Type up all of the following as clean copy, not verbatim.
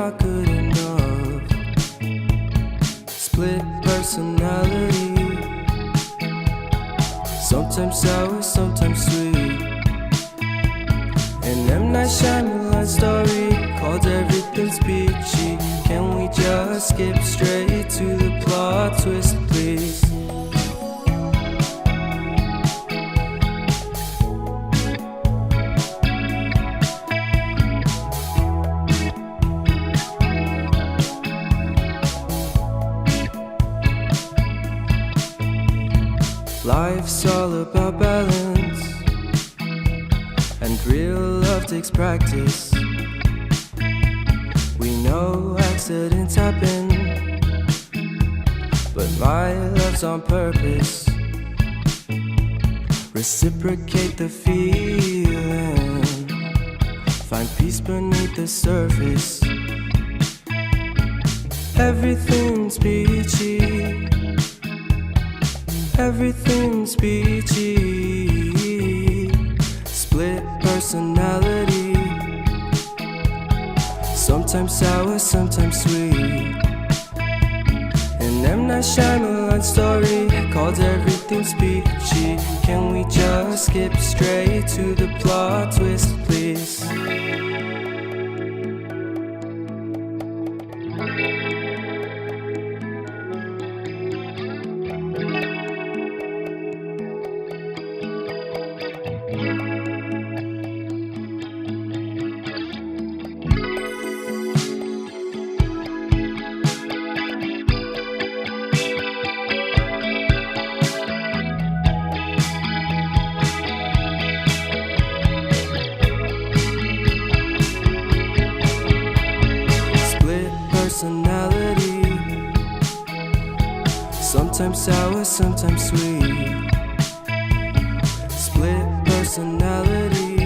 not good enough. Split personality, sometimes sour, sometimes sweet. An M. Night Shyamalan story called Everything's Peachy. Can we just skip straight to the plot twist, please? Life's all about balance, and real love takes practice. We know accidents happen, but my love's on purpose. Reciprocate the feeling, find peace beneath the surface. Everything's peachy, everything's peachy. Split personality, sometimes sour, sometimes sweet. An M. Night Shyamalan story called Everything's Peachy. Can we just skip straight to the plot twist, please? Personality, sometimes sour, sometimes sweet. Split personality,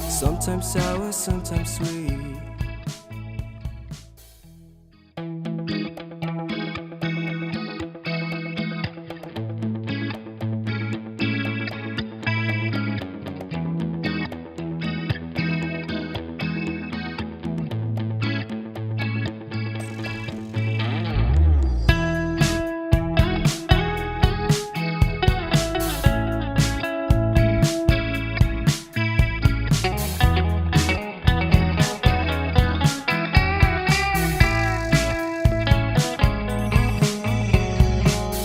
sometimes sour, sometimes sweet.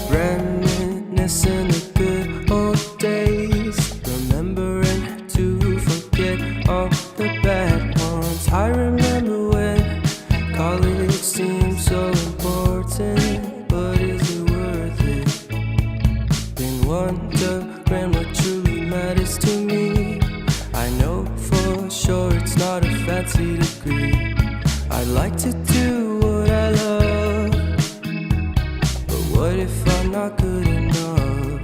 Reminiscing the good old days, remembering to forget all the bad ones. I remember when college seemed so important, but is it worth it? Been wondering what truly matters to me. I know for sure it's not a fancy degree. I'd like to do what I love, but what if I'm not good enough?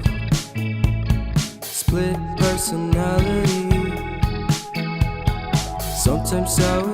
Split personality, sometimes sour,